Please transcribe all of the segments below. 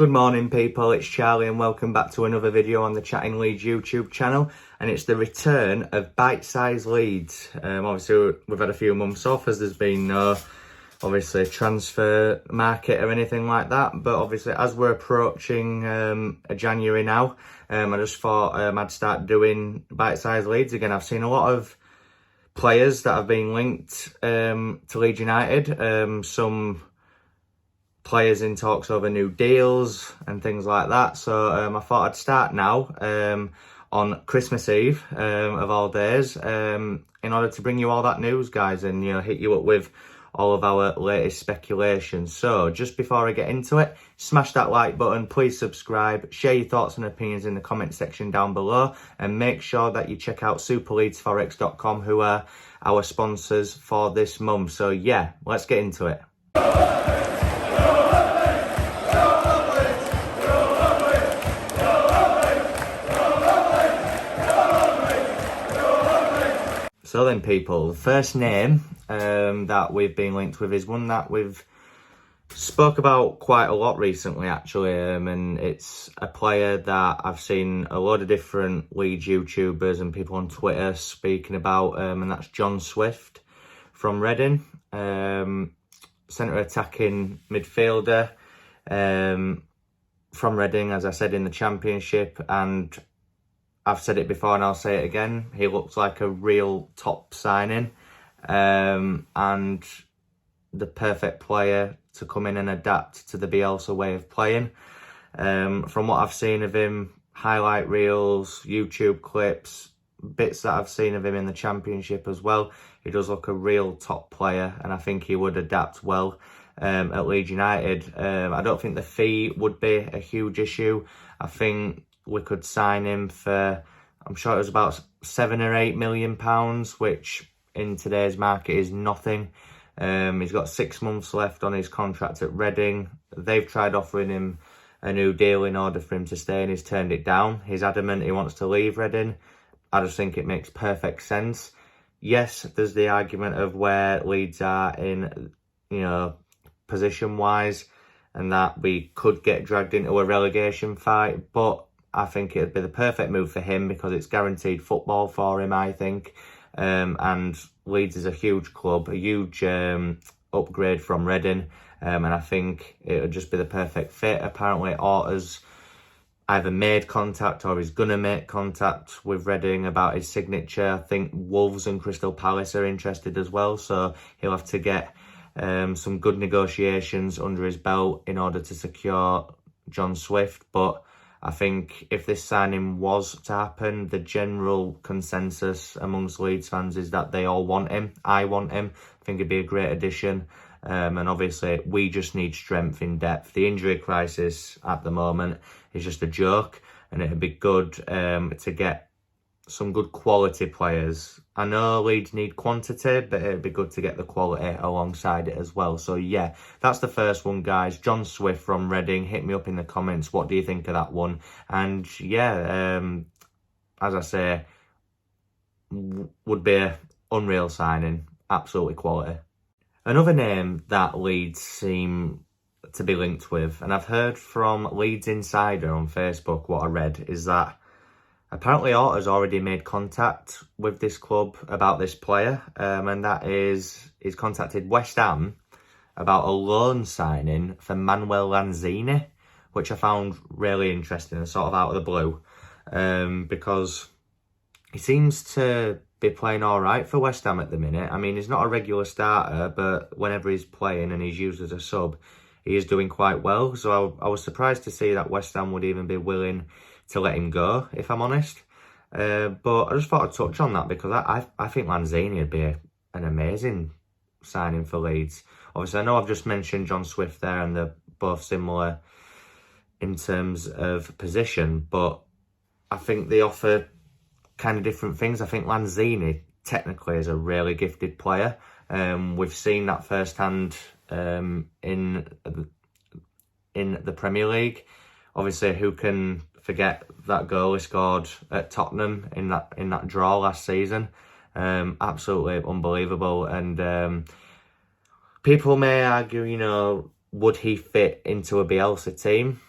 Good morning people, it's Charlie and welcome back to another video on the Chatting Leeds YouTube channel, and it's the return of Bite-Size Leeds. Obviously we've had a few months off as there's been no obviously transfer market or anything like that, but obviously as we're approaching January now, I just thought I'd start doing Bite-Size Leeds again. I've seen a lot of players that have been linked to Leeds United, some players in talks over new deals and things like that, so I thought I'd start now on Christmas Eve of all days, in order to bring you all that news, guys, and hit you up with all of our latest speculations. So just before I get into it, smash that like button, please subscribe, share your thoughts and opinions in the comment section down below, and make sure that you check out superleadsforex.com, who are our sponsors for this month. So yeah, let's get into it. So then people, the first name that we've been linked with is one that we've spoke about quite a lot recently actually, and it's a player that I've seen a lot of different Leeds YouTubers and people on Twitter speaking about, and that's John Swift from Reading, centre attacking midfielder from Reading, as I said, in the Championship, and I've said it before and I'll say it again, he looks like a real top signing, and the perfect player to come in and adapt to the Bielsa way of playing. From what I've seen of him, highlight reels, YouTube clips, bits that I've seen of him in the Championship as well, he does look a real top player, and I think he would adapt well at Leeds United. I don't think the fee would be a huge issue. I think we could sign him for, I'm sure it was about £7 or £8 million, which in today's market is nothing. He's got 6 months left on his contract at Reading. They've tried offering him a new deal in order for him to stay, and he's turned it down. He's adamant he wants to leave Reading. I just think it makes perfect sense. Yes, there's the argument of where Leeds are in, position-wise, and that we could get dragged into a relegation fight, but I think it'd be the perfect move for him because it's guaranteed football for him, I think. And Leeds is a huge club, a huge upgrade from Reading, and I think it would just be the perfect fit. Apparently, Orta's either made contact or he's going to make contact with Reading about his signature. I think Wolves and Crystal Palace are interested as well, so he'll have to get some good negotiations under his belt in order to secure John Swift. But I think if this signing was to happen, the general consensus amongst Leeds fans is that they all want him. I want him. I think it'd be a great addition. And obviously, we just need strength in depth. The injury crisis at the moment is just a joke, and it'd be good to get some good quality players. I know Leeds need quantity, but it'd be good to get the quality alongside it as well. So yeah, that's the first one, guys. John Swift from Reading. Hit me up in the comments. What do you think of that one? And yeah, as I say, would be an unreal signing. Absolutely quality. Another name that Leeds seem to be linked with, and I've heard from Leeds Insider on Facebook, what I read, is that apparently Orta's already made contact with this club about this player, and that is, he's contacted West Ham about a loan signing for Manuel Lanzini, which I found really interesting and sort of out of the blue, because he seems to be playing all right for West Ham at the minute. I mean, he's not a regular starter, but whenever he's playing and he's used as a sub, he is doing quite well. So I was surprised to see that West Ham would even be willing to let him go, if I'm honest. But I just thought I'd touch on that because I think Lanzini would be an amazing signing for Leeds. Obviously, I know I've just mentioned John Swift there, and they're both similar in terms of position, but I think they offer kind of different things. I think Lanzini technically is a really gifted player. We've seen that firsthand in the Premier League. Obviously, who can forget that goal he scored at Tottenham in that draw last season? Absolutely unbelievable. And people may argue, would he fit into a Bielsa team?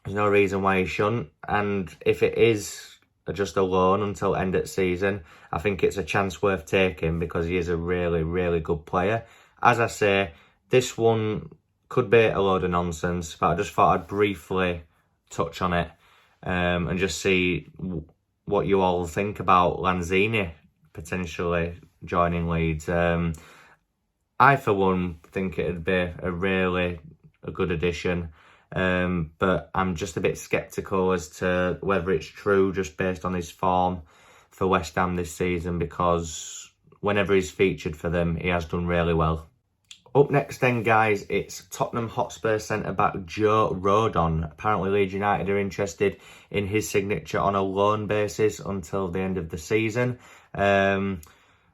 There's no reason why he shouldn't. And if it is just a loan until end of season, I think it's a chance worth taking because he is a really, really good player. As I say, this one could be a load of nonsense, but I just thought I'd briefly touch on it and just see what you all think about Lanzini potentially joining Leeds. I, for one, think it'd be a good addition. But I'm just a bit sceptical as to whether it's true just based on his form for West Ham this season, because whenever he's featured for them, he has done really well. Up next then, guys, it's Tottenham Hotspur centre-back Joe Rodon. Apparently Leeds United are interested in his signature on a loan basis until the end of the season.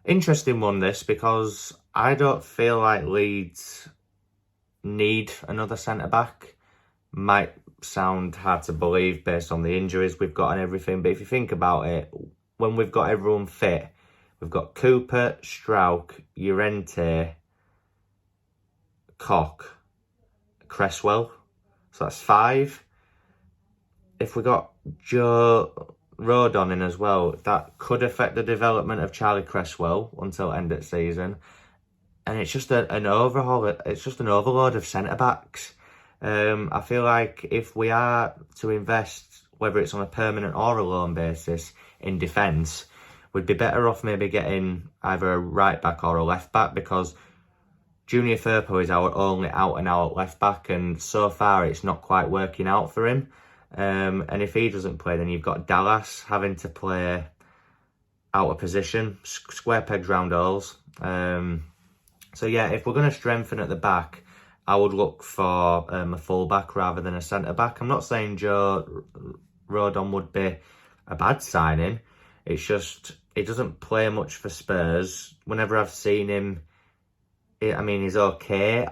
Interesting one, this, because I don't feel like Leeds need another centre-back. Might sound hard to believe based on the injuries we've got and everything, but if you think about it, when we've got everyone fit, we've got Cooper, Strauch, Llorente, Koch, Cresswell, so that's 5. If we got Joe Rodon in as well, that could affect the development of Charlie Cresswell until end of season, and it's just an overhaul. It's just an overload of centre backs. I feel like if we are to invest, whether it's on a permanent or a loan basis, in defence, we'd be better off maybe getting either a right back or a left back, because Junior Firpo is our only out-and-out left-back, and so far it's not quite working out for him. And if he doesn't play, then you've got Dallas having to play out of position, square pegs round holes. So yeah, if we're going to strengthen at the back, I would look for a full-back rather than a centre-back. I'm not saying Joe Rodon would be a bad signing. It's just, he doesn't play much for Spurs. Whenever I've seen him, I mean, he's okay.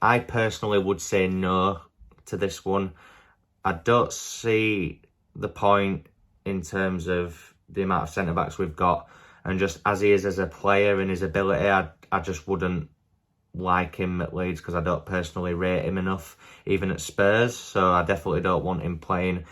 I personally would say no to this one. I don't see the point in terms of the amount of centre-backs we've got. And just as he is as a player and his ability, I just wouldn't like him at Leeds, because I don't personally rate him enough, even at Spurs. So I definitely don't want him playing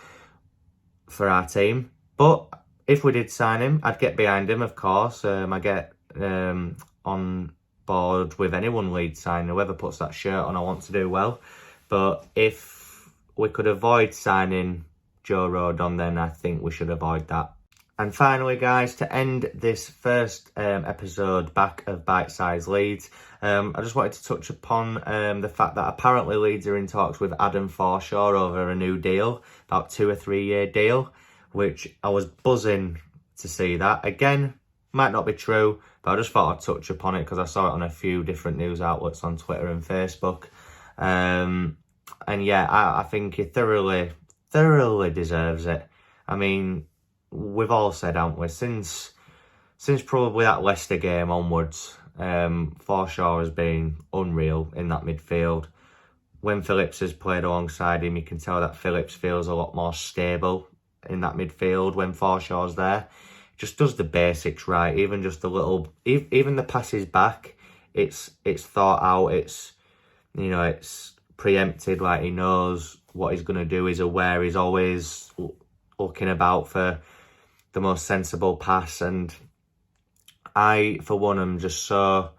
for our team. But if we did sign him, I'd get behind him, of course. I get on board with anyone Leeds sign. Whoever puts that shirt on, I want to do well. But if we could avoid signing Joe Rodon, then I think we should avoid that. And finally, guys, to end this first episode back of Bite-Size Leeds, I just wanted to touch upon the fact that apparently Leeds are in talks with Adam Forshaw over a new deal, about 2 or 3 year deal, which I was buzzing to see that. Again, might not be true, but I just thought I'd touch upon it because I saw it on a few different news outlets on Twitter and Facebook. And yeah, I think he thoroughly deserves it. I mean, we've all said, haven't we, since probably that Leicester game onwards, Forshaw has been unreal in that midfield. When Phillips has played alongside him, you can tell that Phillips feels a lot more stable in that midfield when Forshaw's there. Just does the basics right, even just a little, even the passes back, it's thought out, it's preempted, like he knows what he's going to do, he's aware, he's always looking about for the most sensible pass. And I, for one, am just so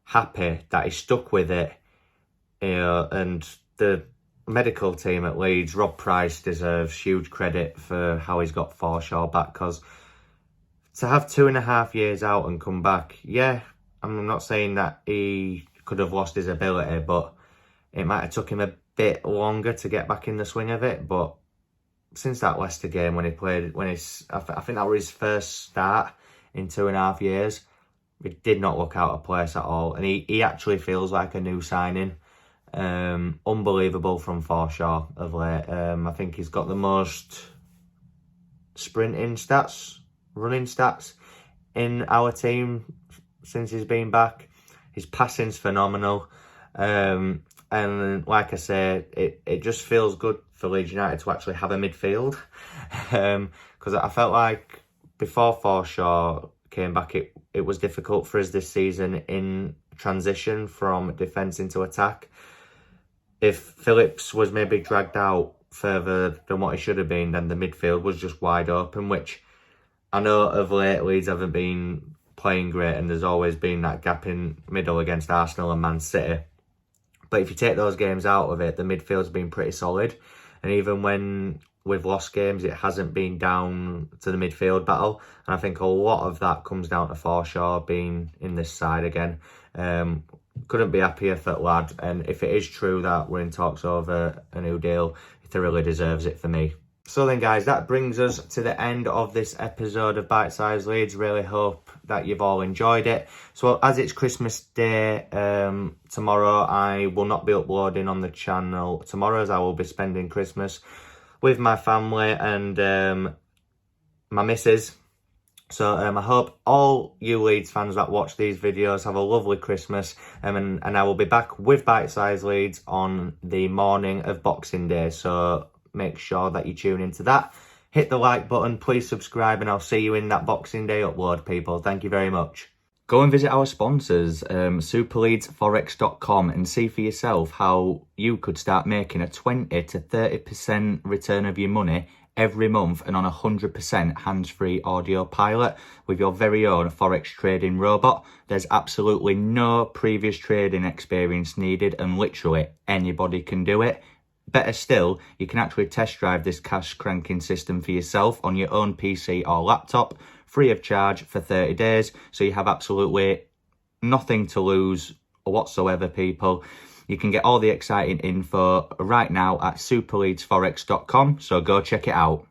happy that he stuck with it. And the medical team at Leeds, Rob Price deserves huge credit for how he's got Forshaw back, because to have 2.5 years out and come back, yeah, I'm not saying that he could have lost his ability, but it might have took him a bit longer to get back in the swing of it. But since that Leicester game when he played, I think that was his first start in 2.5 years, it did not look out of place at all. And he actually feels like a new signing. Unbelievable from Forshaw of late. I think he's got the most sprinting stats, running stats in our team since he's been back. His passing's phenomenal. And like I say, it just feels good for Leeds United to actually have a midfield. Because I felt like before Forshaw came back, it was difficult for us this season in transition from defence into attack. If Phillips was maybe dragged out further than what he should have been, then the midfield was just wide open, which I know of late Leeds haven't been playing great and there's always been that gap in middle against Arsenal and Man City. But if you take those games out of it, the midfield's been pretty solid. And even when we've lost games, it hasn't been down to the midfield battle. And I think a lot of that comes down to Forshaw being in this side again. Couldn't be happier for the lad. And if it is true that we're in talks over a new deal, he thoroughly deserves it for me. So then, guys, that brings us to the end of this episode of Bite-Size Leeds. Really hope that you've all enjoyed it. So as it's Christmas Day tomorrow, I will not be uploading on the channel tomorrow, as I will be spending Christmas with my family and my missus. So I hope all you Leeds fans that watch these videos have a lovely Christmas, and I will be back with Bite-Size Leeds on the morning of Boxing Day. So make sure that you tune into that. Hit the like button, please subscribe, and I'll see you in that Boxing Day upload, people. Thank you very much. Go and visit our sponsors, superleadsforex.com, and see for yourself how you could start making a 20 to 30% return of your money every month and on a 100% hands-free audio pilot with your very own Forex trading robot. There's absolutely no previous trading experience needed, and literally anybody can do it. Better still, you can actually test drive this cash cranking system for yourself on your own PC or laptop, free of charge for 30 days. So you have absolutely nothing to lose whatsoever, people. You can get all the exciting info right now at superleadsforex.com, so go check it out.